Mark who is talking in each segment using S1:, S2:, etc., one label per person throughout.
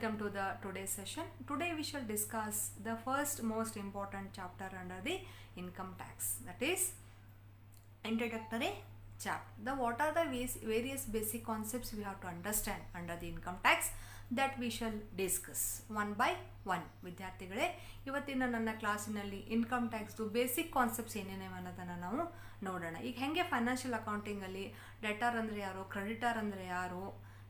S1: welcome to the today's session. Today we shall discuss the first most important chapter under the income tax, that is introductory chapter. What are the various basic concepts we have to understand under the income tax that we shall discuss one by one. ವಿದ್ಯಾರ್ಥಿಗಳೇ, ಇವತ್ತಿನ ನನ್ನ ಕ್ಲಾಸಿನಲ್ಲಿ income ಟ್ಯಾಕ್ಸ್ದು basic concepts ಏನೇನೇನು ಅನ್ನೋದನ್ನು ನಾವು ನೋಡೋಣ. ಈಗ ಹೆಂಗೆ financial ಅಕೌಂಟಿಂಗಲ್ಲಿ debtor ಅಂದರೆ ಯಾರು, ಕ್ರೆಡಿಟರ್ ಅಂದರೆ ಯಾರು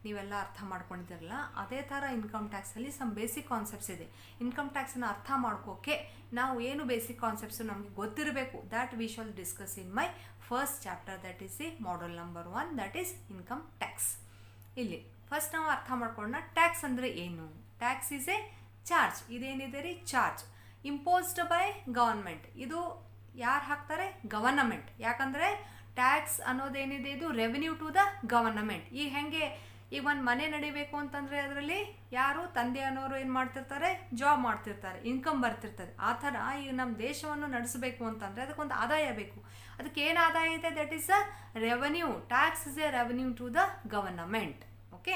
S1: ನೀವೆಲ್ಲ ಅರ್ಥ ಮಾಡ್ಕೊಂಡಿದ್ದೀರಲ್ಲ, ಅದೇ ಥರ ಇನ್ಕಮ್ ಟ್ಯಾಕ್ಸಲ್ಲಿ ಸಮ್ ಬೇಸಿಕ್ ಕಾನ್ಸೆಪ್ಟ್ಸ್ ಇದೆ. ಇನ್ಕಮ್ ಟ್ಯಾಕ್ಸನ್ನು ಅರ್ಥ ಮಾಡ್ಕೋಕ್ಕೆ ನಾವು ಏನು ಬೇಸಿಕ್ ಕಾನ್ಸೆಪ್ಟ್ಸು ನಮಗೆ ಗೊತ್ತಿರಬೇಕು. That we shall discuss in my first chapter, that is the model number 1, that is income tax. ಇಲ್ಲಿ ಫಸ್ಟ್ ನಾವು ಅರ್ಥ ಮಾಡ್ಕೊಳ್ಳೋಣ, ಟ್ಯಾಕ್ಸ್ ಅಂದರೆ ಏನು. Tax is a charge. ಇದೇನಿದೆ ರೀ, ಚಾರ್ಜ್ ಇಂಪೋಸ್ಡ್ ಬೈ ಗವರ್ಮೆಂಟ್. ಇದು ಯಾರು ಹಾಕ್ತಾರೆ? ಗವರ್ನಮೆಂಟ್. ಯಾಕಂದರೆ ಟ್ಯಾಕ್ಸ್ ಅನ್ನೋದೇನಿದೆ ಇದು ರೆವೆನ್ಯೂ ಟು ದ ಗವರ್ನಮೆಂಟ್. ಈಗ ಹೆಂಗೆ ಈಗ ಒಂದು ಮನೆ ನಡಿಬೇಕು ಅಂತಂದರೆ ಅದರಲ್ಲಿ ಯಾರು ತಂದೆ ಅನ್ನೋರು ಏನು ಮಾಡ್ತಿರ್ತಾರೆ, ಜಾಬ್ ಮಾಡ್ತಿರ್ತಾರೆ, ಇನ್ಕಮ್ ಬರ್ತಿರ್ತದೆ. ಆ ಥರ ಈಗ ನಮ್ಮ ದೇಶವನ್ನು ನಡೆಸಬೇಕು ಅಂತಂದರೆ ಅದಕ್ಕೊಂದು ಆದಾಯ ಬೇಕು. ಅದಕ್ಕೆ ಏನು ಆದಾಯ ಇದೆ? That is a revenue. Tax is a revenue to the government. Okay,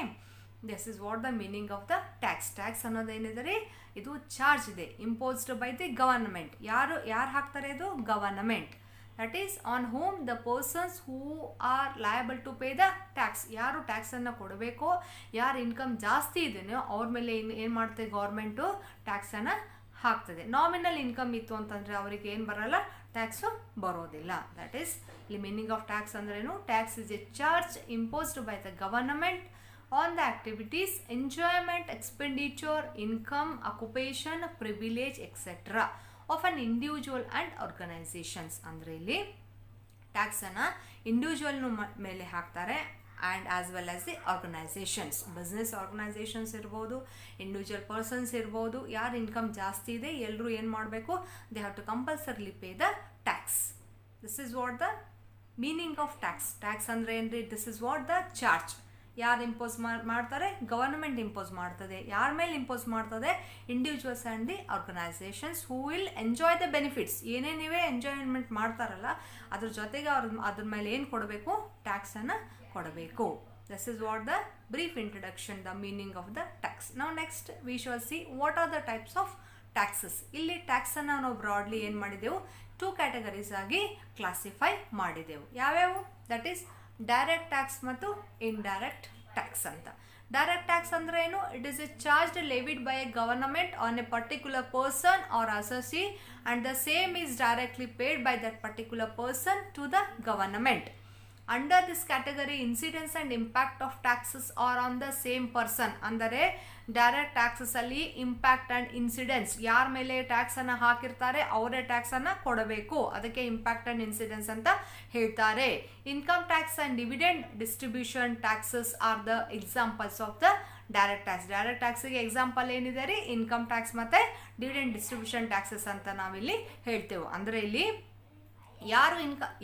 S1: this is what the meaning of the tax. Tax ಅನ್ನೋದೇನಿದೆ ರೀ, ಇದು ಚಾರ್ಜ್ ಇದೆ ಇಂಪೋಸ್ಡ್ ಬೈ ದಿ ಗವರ್ನಮೆಂಟ್. ಯಾರು ಹಾಕ್ತಾರೆ? ಇದು government. That is on whom the persons who are liable to pay the tax. ಯಾರು ಟ್ಯಾಕ್ಸನ್ನು ಕೊಡಬೇಕೋ, ಯಾರು ಇನ್ಕಮ್ ಜಾಸ್ತಿ ಇದೆಯೋ ಅವ್ರ ಮೇಲೆ ಏನು ಮಾಡ್ತದೆ ಗೌರ್ಮೆಂಟು? ಟ್ಯಾಕ್ಸನ್ನು ಹಾಕ್ತದೆ. ನಾಮಿನಲ್ ಇನ್ಕಮ್ ಇತ್ತು ಅಂತಂದರೆ ಅವರಿಗೆ ಏನು ಬರಲ್ಲ, ಟ್ಯಾಕ್ಸು ಬರೋದಿಲ್ಲ. ದಟ್ ಈಸ್ ಇಲ್ಲಿ ಮೀನಿಂಗ್ ಆಫ್ ಟ್ಯಾಕ್ಸ್ ಅಂದ್ರೇನು? Tax is A charge imposed by the government on the activities, enjoyment, expenditure, income, occupation, privilege, etc. of an individual and organizations. ಅಂದರೆ ಇಲ್ಲಿ ಟ್ಯಾಕ್ಸನ್ನು ಇಂಡಿವಿಜುವಲ್ ಮೇಲೆ ಹಾಕ್ತಾರೆ and as well as the organisations. Business organisations ಇರ್ಬೋದು, individual persons ಇರ್ಬೋದು. ಯಾರು income ಜಾಸ್ತಿ ಇದೆ ಎಲ್ಲರೂ ಏನು ಮಾಡಬೇಕು? They have to compulsorily pay the tax. This is what the meaning of tax. Tax ಅಂದರೆ ಏನ್ರಿ? This is what the charge. ಯಾರು ಇಂಪೋಸ್ ಮಾಡ್ತಾರೆ? ಗವರ್ನಮೆಂಟ್ ಇಂಪೋಸ್ ಮಾಡ್ತದೆ. ಯಾರ ಮೇಲೆ ಇಂಪೋಸ್ ಮಾಡ್ತದೆ? Individuals and the organisations who will enjoy the benefits. ಏನೇನಿವೆ enjoyment ಮಾಡ್ತಾರಲ್ಲ ಅದ್ರ ಜೊತೆಗೆ ಅದ್ರ ಮೇಲೆ ಏನು ಕೊಡಬೇಕು? ಟ್ಯಾಕ್ಸನ್ನು ಕೊಡಬೇಕು. This is what the brief introduction, the meaning of the tax. ನಾವು next we shall see what are the types of taxes. ಇಲ್ಲಿ ಟ್ಯಾಕ್ಸನ್ನು ನಾವು ಬ್ರಾಡ್ಲಿ ಏನು ಮಾಡಿದೆವು? 2 ಕ್ಯಾಟಗರೀಸ್ ಆಗಿ ಕ್ಲಾಸಿಫೈ ಮಾಡಿದೆವು. ಯಾವ್ಯಾವು? ದಟ್ ಈಸ್ ಡೈರೆಕ್ಟ್ ಟ್ಯಾಕ್ಸ್ ಮತ್ತು ಇಂಡೈರೆಕ್ಟ್ ಟ್ಯಾಕ್ಸ್ ಅಂತ. ಡೈರೆಕ್ಟ್ ಟ್ಯಾಕ್ಸ್ ಅಂದ್ರೆ ಏನು? It is a charge levied by a government on a particular person or association and the same is directly paid by that particular person to the government. Under this category incidence and impact of taxes are on the same person. ಅಂದರೆ direct ಟ್ಯಾಕ್ಸಸ್ಸಲ್ಲಿ impact and incidence, ಯಾರ ಮೇಲೆ ಟ್ಯಾಕ್ಸನ್ನು ಹಾಕಿರ್ತಾರೆ ಅವರೇ ಟ್ಯಾಕ್ಸನ್ನು ಕೊಡಬೇಕು. ಅದಕ್ಕೆ impact and incidence ಅಂತ ಹೇಳ್ತಾರೆ. Income tax and dividend distribution taxes are the examples of the direct tax. Direct ಟ್ಯಾಕ್ಸಿಗೆ ಎಕ್ಸಾಂಪಲ್ ಏನಿದೆ ರೀ? ಇನ್ಕಮ್ ಟ್ಯಾಕ್ಸ್ ಮತ್ತು ಡಿವಿಡೆಂಡ್ ಡಿಸ್ಟ್ರಿಬ್ಯೂಷನ್ ಟ್ಯಾಕ್ಸಸ್ ಅಂತ ನಾವಿಲ್ಲಿ ಹೇಳ್ತೇವೆ. ಅಂದರೆ ಇಲ್ಲಿ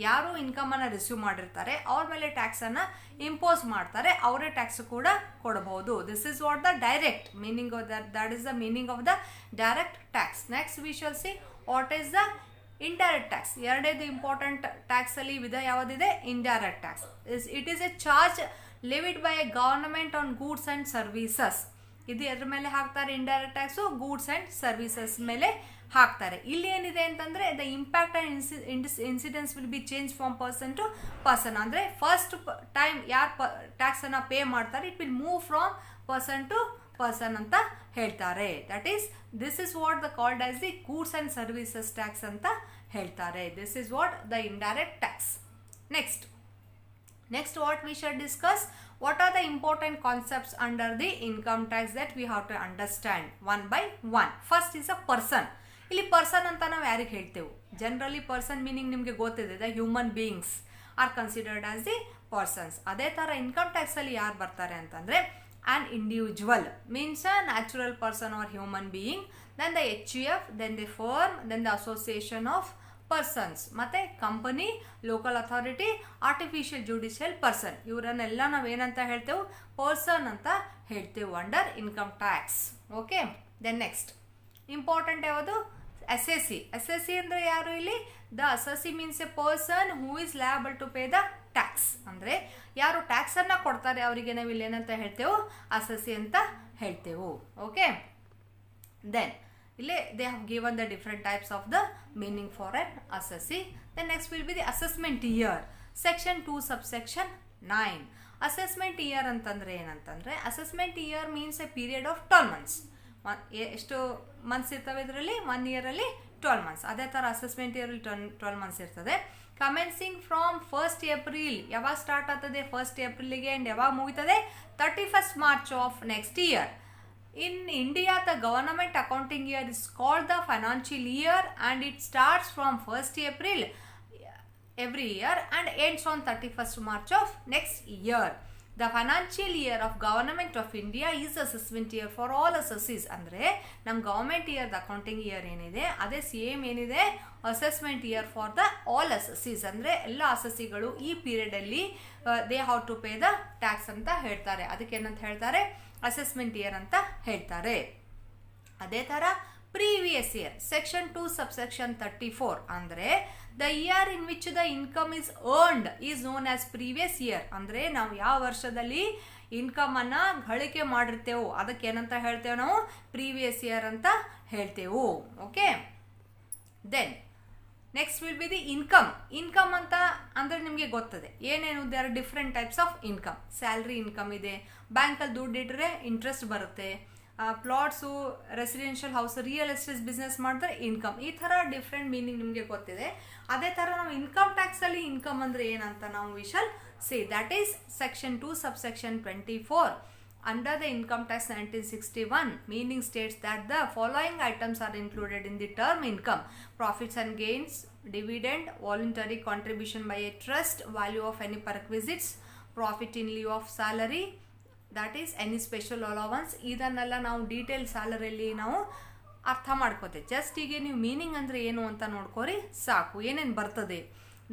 S1: ಯಾರು ಇನ್ಕಮನ್ನು ರಿಸೀವ್ ಮಾಡಿರ್ತಾರೆ ಅವ್ರ ಮೇಲೆ ಟ್ಯಾಕ್ಸನ್ನು ಇಂಪೋಸ್ ಮಾಡ್ತಾರೆ, ಅವರೇ ಟ್ಯಾಕ್ಸ್ ಕೂಡ ಕೊಡಬಹುದು. This is what the direct meaning of that is the meaning of the direct tax. Next we shall see what is the indirect tax. ಎರಡನೇದು ಇಂಪಾರ್ಟೆಂಟ್ ಟ್ಯಾಕ್ಸಲ್ಲಿ ವಿಧ ಯಾವುದಿದೆ? Indirect tax. It is a charge levied by a government on goods and services. ಇದು ಎದ್ರ ಮೇಲೆ ಹಾಕ್ತಾರೆ? Indirect tax goods and services ಮೇಲೆ ಹಾಕ್ತಾರೆ. ಇಲ್ಲಿ ಏನಿದೆ ಅಂತಂದರೆ the impact and incidence will be change from person to person. ಅಂದರೆ ಫಸ್ಟ್ ಟೈಮ್ ಯಾರು ಟ್ಯಾಕ್ಸನ್ನು ಪೇ ಮಾಡ್ತಾರೆ it will move from person to person ಅಂತ ಹೇಳ್ತಾರೆ. That is this is what the called as the goods and services tax ಅಂತ ಹೇಳ್ತಾರೆ. This is what the indirect tax. Next what we shall discuss, what are the important concepts under the income tax that we have to understand one by one. First is a person. ಇಲ್ಲಿ person ಅಂತ ನಾವು ಯಾರಿಗೆ ಹೇಳ್ತೇವೆ? Generally person meaning ನಿಮಗೆ ಗೊತ್ತಿದೆ, the human beings are considered as the persons. ಅದೇ ಥರ income ಟ್ಯಾಕ್ಸಲ್ಲಿ ಯಾರು ಬರ್ತಾರೆ ಅಂತಂದರೆ an individual means a natural person or human being, then the HUF, then the firm, then the association of persons, ಮತ್ತು company, local authority, artificial judicial person. ಇವರನ್ನೆಲ್ಲ ನಾವೇನಂತ ಹೇಳ್ತೇವೆ? ಪರ್ಸನ್ ಅಂತ ಹೇಳ್ತೇವೆ under income tax. Okay, then next important ಯಾವುದು? SSC. SSC ಅಂದರೆ ಯಾರು ಇಲ್ಲಿ? The assessee means a person who is liable to pay the tax. ಅಂದರೆ ಯಾರು ಟ್ಯಾಕ್ಸನ್ನು ಕೊಡ್ತಾರೆ ಅವರಿಗೆ ನಾವು ಇಲ್ಲಿ ಏನಂತ ಹೇಳ್ತೇವೆ? ಅಸೆಸಿ ಅಂತ ಹೇಳ್ತೇವೆ. ಓಕೆ, ದೆನ್ ಇಲ್ಲಿ they have given the different types of the meaning for an assessee. Then next will be the assessment year, section 2 subsection 9. Assessment year ಅಂತಂದ್ರೆ ಏನಂತಂದ್ರೆ, assessment year means a period of 12 months. ಎಷ್ಟು months ಇರ್ತವೆ ಇದರಲ್ಲಿ? 1 ಇಯರಲ್ಲಿ 12 months. ಅದೇ ಥರ ಅಸೆಸ್ಮೆಂಟ್ ಇಯರಲ್ಲಿ 12 ಮಂತ್ಸ್ ಇರ್ತದೆ. ಕಮೆನ್ಸಿಂಗ್ ಫ್ರಾಮ್ 1st ಏಪ್ರಿಲ್, ಯಾವಾಗ ಸ್ಟಾರ್ಟ್ ಆಗ್ತದೆ? 1st ಏಪ್ರಿಲ್ಗೆ ಆ್ಯಂಡ್ ಯಾವಾಗ ಮುಗಿತದೆ? 31st March of next year. In India, the government accounting year is called the financial year and it starts from 1st April every year and ends on 31st March of next year. The financial year of government of India is assessment year for all assessees. ಅಂದರೆ ನಮ್ಮ government ಇಯರ್ದ accounting year ಏನಿದೆ ಅದೇ same ಏನಿದೆ assessment year for the all assessees. ಅಂದರೆ ಎಲ್ಲ ಅಸೆಸಿಗಳು ಈ ಪೀರಿಯಡಲ್ಲಿ they have to pay the tax ಅಂತ ಹೇಳ್ತಾರೆ. ಅದಕ್ಕೆ ಏನಂತ ಹೇಳ್ತಾರೆ? ಅಸೆಸ್ಮೆಂಟ್ ಇಯರ್ ಅಂತ ಹೇಳ್ತಾರೆ. ಅದೇ ಥರ ಪ್ರೀವಿಯಸ್ ಇಯರ್, ಸೆಕ್ಷನ್ 2 ಸಬ್ಸೆಕ್ಷನ್ 34 ಅಂದರೆ the year in which the income is earned is known as previous year. ಅಂದರೆ ನಾವು ಯಾವ ವರ್ಷದಲ್ಲಿ ಇನ್ಕಮನ್ನು ಗಳಿಕೆ ಮಾಡಿರ್ತೇವೋ ಅದಕ್ಕೆ ಏನಂತ ಹೇಳ್ತೇವೆ? ನಾವು ಪ್ರೀವಿಯಸ್ ಇಯರ್ ಅಂತ ಹೇಳ್ತೇವೆ. Okay, then next will be the income. Income ಅಂತ ಅಂದರೆ ನಿಮಗೆ ಗೊತ್ತದೆ ಏನೇನು? They are different types of income. Salary income ಇದೆ, ಬ್ಯಾಂಕಲ್ಲಿ ದುಡ್ಡು ಇಟ್ಟರೆ ಇಂಟ್ರೆಸ್ಟ್ ಬರುತ್ತೆ, plots, residential house, real estate business ಮಾಡಿದ್ರೆ ಇನ್ಕಮ್. ಈ ಥರ ಡಿಫ್ರೆಂಟ್ ಮೀನಿಂಗ್ ನಿಮಗೆ ಗೊತ್ತಿದೆ. ಅದೇ ಥರ ನಾವು ಇನ್ಕಮ್ ಟ್ಯಾಕ್ಸಲ್ಲಿ ಇನ್ಕಮ್ ಅಂದರೆ ಏನಂತ ನಾವು V shall C, that is section 2 subsection 24. Under the Income Tax 1961, meaning states that the following items are included in the term income: profits and gains, dividend, voluntary contribution by a trust, value of any perquisites, profit in lieu of salary, that is any special allowance. ಇದನ್ನೆಲ್ಲ ನಾವು detail ಸ್ಯಾಲರಿಯಲ್ಲಿ ನಾವು ಅರ್ಥ ಮಾಡ್ಕೋತೇವೆ. Just ಈಗ ನೀವು meaning ಅಂದರೆ ಏನು ಅಂತ ನೋಡ್ಕೋರಿ ಸಾಕು. ಏನೇನು ಬರ್ತದೆ?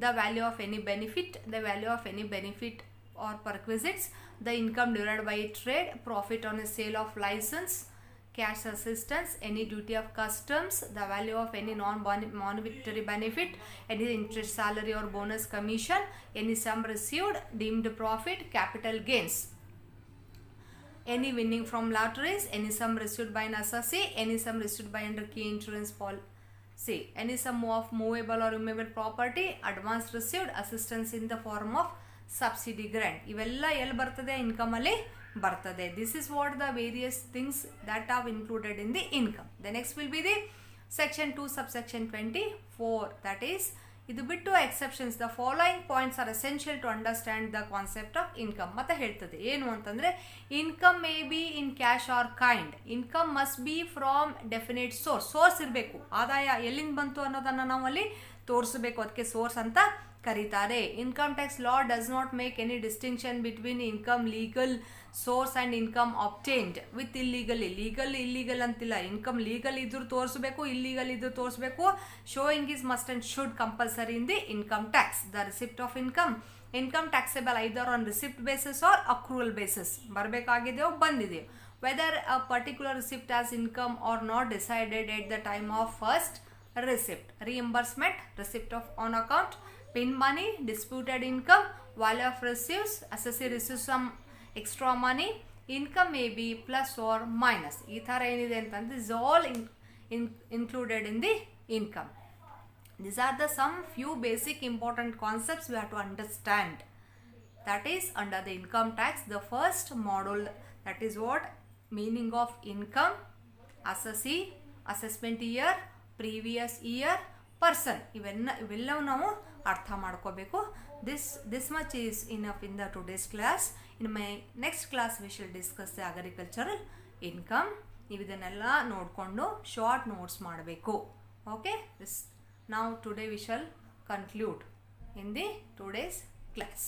S1: The value of any benefit, the value of any benefit or perquisites, the income derived by trade, profit on a sale of license, cash assistance, any duty of customs, the value of any non-monetary benefit, any interest, salary or bonus, commission, any sum received, deemed profit, capital gains, any winning from lotteries, any sum received by an assessee, any sum received by under key insurance policy, any sum of movable or immovable property, advance received, assistance in the form of subsidy grant. ಇವೆಲ್ಲ ಎಲ್ಲಿ ಬರ್ತದೆ? ಇನ್ಕಮಲ್ಲಿ ಬರ್ತದೆ. This is what the various things that are included in the income. The next will be the section 2 subsection 24. That is ಇದು ಬಿಟ್ಟು exceptions. The following points are essential to understand the concept of income. ಮತ್ತೆ ಹೇಳ್ತದೆ ಏನು ಅಂತಂದರೆ, income may be in cash or kind. Income must be from definite source ಇರಬೇಕು. ಆದಾಯ ಎಲ್ಲಿಂದ ಬಂತು ಅನ್ನೋದನ್ನು ನಾವು ಅಲ್ಲಿ ತೋರಿಸಬೇಕು. ಅದಕ್ಕೆ ಸೋರ್ಸ್ ಅಂತ ಕರೀತಾರೆ. Income tax law does not make any distinction between income legal source and income obtained with illegal. Illegal ಅಂತಿಲ್ಲ. ಇನ್ಕಮ್ ಲೀಗಲ್ ಇದ್ರೂ ತೋರಿಸಬೇಕು, ಇಲ್ಲೀಗಲ್ ಇದ್ರೂ ತೋರಿಸಬೇಕು. Showing is must and should compulsory in the income tax. The receipt of income taxable either on receipt basis or accrual basis. ಬರಬೇಕಾಗಿದೆಯೋ ಬಂದಿದೆಯೋ. Whether a particular receipt as income or not decided at the time of first receipt. Reimbursement, receipt of on account, pin money, disputed income, value of receipts, assessee receives some extra money, income may be plus or minus. ಈ ಥರ ಏನಿದೆ ಅಂತಂದ್ರೆ is all included in the income. These are the some few basic important concepts we have to understand. That is under the income tax, the first module, that is what meaning of income, assessee, assessment year, previous year, person. ಇವೆಲ್ಲವೂ ನಾವು ಅರ್ಥ ಮಾಡ್ಕೋಬೇಕು. This much is enough in the today's class. In my next class we shall discuss the agricultural income. ನೀವು ಇದನ್ನೆಲ್ಲ ನೋಡಿಕೊಂಡು short notes ಮಾಡಬೇಕು. Okay, this ನಾವು today we shall conclude in the today's class.